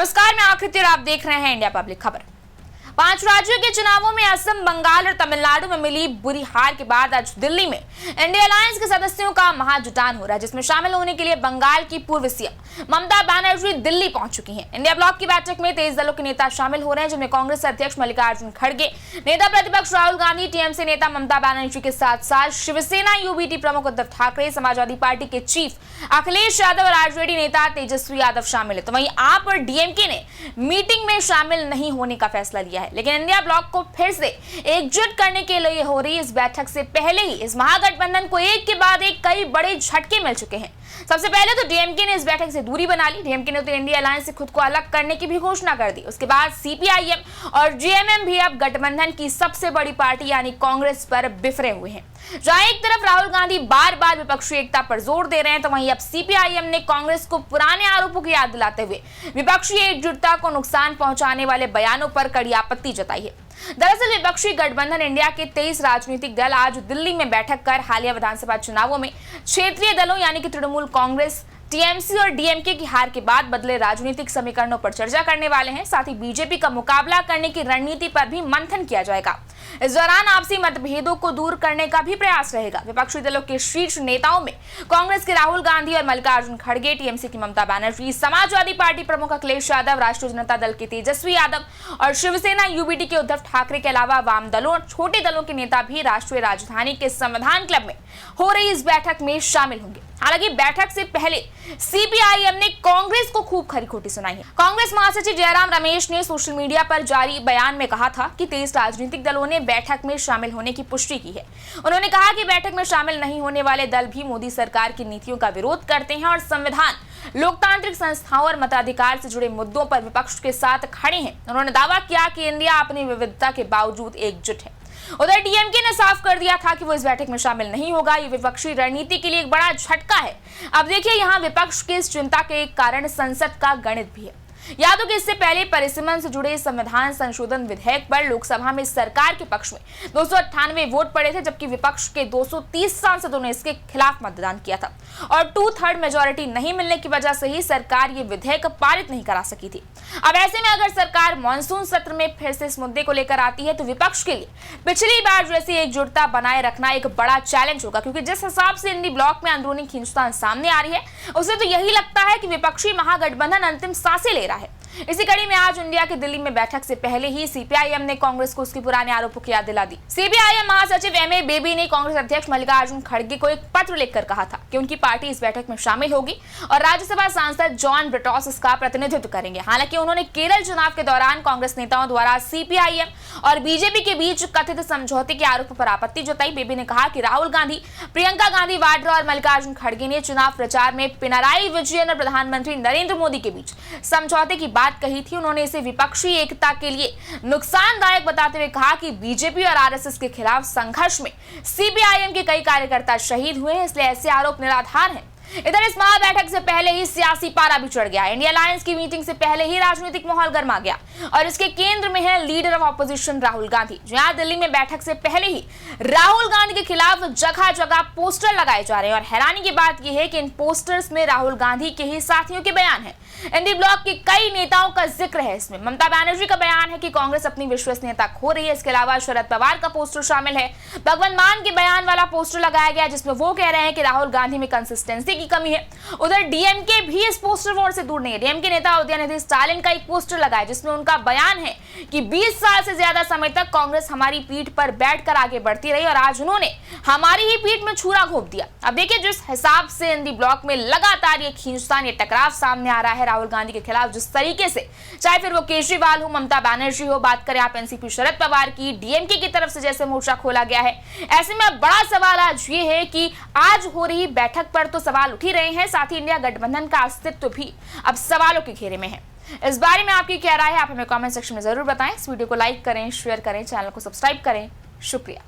नमस्कार, मैं आकृति और आप देख रहे हैं इंडिया पब्लिक खबर। 5 राज्यों के चुनावों में असम, बंगाल और तमिलनाडु में मिली बुरी हार के बाद आज दिल्ली में इंडिया अलायंस के सदस्यों का महाजुटान हो रहा है, जिसमें शामिल होने के लिए बंगाल की पूर्व सीएम ममता बनर्जी दिल्ली पहुंच चुकी हैं। इंडिया ब्लॉक की बैठक में 23 दलों के नेता शामिल हो रहे हैं, जिनमें कांग्रेस अध्यक्ष मल्लिकार्जुन खड़गे, नेता प्रतिपक्ष राहुल गांधी, टीएमसी नेता ममता बनर्जी के साथ साथ शिवसेना यूबीटी प्रमुख उद्धव ठाकरे, समाजवादी पार्टी के चीफ अखिलेश यादव और आरजेडी नेता तेजस्वी यादव शामिल है। तो वहीं आप और डीएमके ने मीटिंग में शामिल नहीं होने का फैसला लिया है, लेकिन इंडिया ब्लॉक को फिर से एकजुट करने के लिए हो रही इस बैठक से पहले ही इस महागठबंधन को एक के बाद एक कई बड़े झटके मिल चुके हैं। सबसे पहले तो डीएमके ने इस बैठक से दूरी बना ली। डीएमके ने तो इंडिया अलायंस से खुद को अलग करने की भी घोषणा कर दी। उसके बाद सीपीआईएम और जेएमएम भी अब गठबंधन की सबसे बड़ी पार्टी यानी कांग्रेस पर बिफरे हुए हैं। जहां एक तरफ राहुल गांधी बार बार विपक्षी एकता पर जोर दे रहे हैं, तो वहीं अब सीपीआईएम ने कांग्रेस को पुराने आरोपों की याद दिलाते हुए विपक्षी एकजुटता को नुकसान पहुंचाने वाले बयानों पर कड़ी आपत्ति जताई है। दरअसल विपक्षी गठबंधन इंडिया के 23 राजनीतिक दल आज दिल्ली में बैठक कर हालिया विधानसभा चुनावों में क्षेत्रीय दलों यानी कि तृणमूल कांग्रेस, टीएमसी और डीएमके की हार के बाद बदले राजनीतिक समीकरणों पर चर्चा करने वाले हैं। साथ ही बीजेपी का मुकाबला करने की रणनीति पर भी मंथन किया जाएगा। इस दौरान आपसी मतभेदों को दूर करने का भी प्रयास रहेगा। विपक्षी दलों के शीर्ष नेताओं में कांग्रेस के राहुल गांधी और मल्लिकार्जुन खड़गे, टीएमसी की ममता बनर्जी, समाजवादी पार्टी प्रमुख अखिलेश यादव, राष्ट्रीय जनता दल के तेजस्वी यादव और शिवसेना यूबीटी के उद्धव ठाकरे के अलावा वाम दलों और छोटे दलों के नेता भी राष्ट्रीय राजधानी के संविधान क्लब में हो रही इस बैठक में शामिल होंगे। हालांकि बैठक से पहले सीपीआईएम ने कांग्रेस को खूब खरी खोटी सुनाई है। कांग्रेस महासचिव जयराम रमेश ने सोशल मीडिया पर जारी बयान में कहा था कि 23 राजनीतिक दलों ने बैठक में शामिल होने की पुष्टि की है। उन्होंने कहा कि बैठक में शामिल नहीं होने वाले दल भी मोदी सरकार की नीतियों का विरोध करते हैं और संविधान, लोकतांत्रिक संस्थाओं और मताधिकार से जुड़े मुद्दों पर विपक्ष के साथ खड़े हैं। उन्होंने दावा किया कि इंडिया अपनी विविधता के बावजूद एकजुट है। उधर डीएमके ने साफ कर दिया था कि वो इस बैठक में शामिल नहीं होगा। ये विपक्षी रणनीति के लिए एक बड़ा झटका है। अब देखिए, यहाँ विपक्ष की इस चिंता के कारण संसद का गणित भी है। याद हो कि इससे पहले परिसीमन से जुड़े संविधान संशोधन विधेयक पर लोकसभा में सरकार के पक्ष में 298 वोट पड़े थे, जबकि विपक्ष के 230 सांसदों ने इसके खिलाफ मतदान किया था और 2/3 मेजोरिटी नहीं मिलने की वजह से ही सरकार ये विधेयक पारित नहीं करा सकी थी। अब ऐसे में अगर सरकार मानसून सत्र में फिर से इस मुद्दे को लेकर आती है, तो विपक्ष के लिए पिछली बार जैसी एकजुटता बनाए रखना एक बड़ा चैलेंज होगा, क्योंकि जिस हिसाब से इंडी ब्लॉक में अंदरूनी खींचतान सामने आ रही है, उससे तो यही लगता है कि विपक्षी महागठबंधन अंतिम सांसें ले रहा है। इसी कड़ी में आज इंडिया की दिल्ली में बैठक से पहले ही सीपीआईएम ने कांग्रेस को उसके पुराने आरोपों की याद दिला दी। सीपीआईएम महासचिव एमए बेबी ने कांग्रेस अध्यक्ष मल्लिकार्जुन खड़गे को एक पत्र लिखकर कहा था कि उनकी पार्टी इस बैठक में शामिल होगी और राज्यसभा सांसद जॉन ब्रिटॉस इसका प्रतिनिधित्व करेंगे। हालांकि उन्होंने केरल चुनाव के दौरान कांग्रेस नेताओं द्वारा सीपीआईएम और बीजेपी के बीच कथित समझौते के आरोपों पर आपत्ति जताई। बेबी ने कहा कि राहुल गांधी, प्रियंका गांधी वाड्रा और मल्लिकार्जुन खड़गे ने चुनाव प्रचार में पिनराई विजयन और प्रधानमंत्री नरेंद्र मोदी के बीच समझौते की बात कही थी। उन्होंने इसे विपक्षी एकता के लिए नुकसानदायक बताते हुए कहा कि बीजेपी और आरएसएस के खिलाफ संघर्ष में सीपीआईएम के कई कार्यकर्ता शहीद हुए हैं, इसलिए ऐसे आरोप निराधार हैं। इधर इस महा बैठक से पहले ही सियासी पारा भी चढ़ गया। इंडिया अलायंस की मीटिंग से पहले ही राजनीतिक माहौल गर्मा गया और इसके केंद्र में है leader of opposition Rahul Gandhi. जहां दिल्ली में बैठक से पहले ही राहुल गांधी के खिलाफ जगह जगह पोस्टर लगाए जा रहे हैं और हैरानी की बात यह है कि इन पोस्टर्स में राहुल गांधी के ही साथियों के बयान है। इंडी ब्लॉक के कई नेताओं का जिक्र है इसमें। ममता बनर्जी का बयान है कि कांग्रेस अपनी विश्वसनीयता खो रही है। इसके अलावा शरद पवार का पोस्टर शामिल है। भगवंत मान के बयान वाला पोस्टर लगाया गया, जिसमें वो कह रहे हैं कि राहुल गांधी में कंसिस्टेंसी की कमी है। उधर डीएमके भी इस पोस्टर वॉर से दूर नहीं है। डीएमके नेता उदयनिधि स्टालिन का एक पोस्टर लगाया, जिसमें उनका बयान है कि 20 साल से ज्यादा समय तक कांग्रेस हमारी पीठ पर बैठकर आगे बढ़ती रही और आज उन्होंने हमारी ही पीठ में छुरा घोंप दिया। अब देखिए, जिस हिसाब से इंडी ब्लॉक में लगातार ये खींचतान, ये टकराव सामने आ रहा है राहुल गांधी के खिलाफ, जिस तरीके से, चाहे फिर वो केजरीवाल हो, ममता बनर्जी हो, बात करें आप एनसीपी शरद पवार की, डीएमके की तरफ से जैसे मोर्चा खोला गया है, ऐसे में अब बड़ा सवाल आज ये है कि आज हो रही बैठक पर तो सवाल उठ ही रहे हैं, साथ ही इंडिया गठबंधन का अस्तित्व भी अब सवालों के घेरे में है। इस बारे में आपकी क्या राय है, आप हमें कमेंट सेक्शन में जरूर बताएं। इस वीडियो को लाइक करें, शेयर करें, चैनल को सब्सक्राइब करें। शुक्रिया।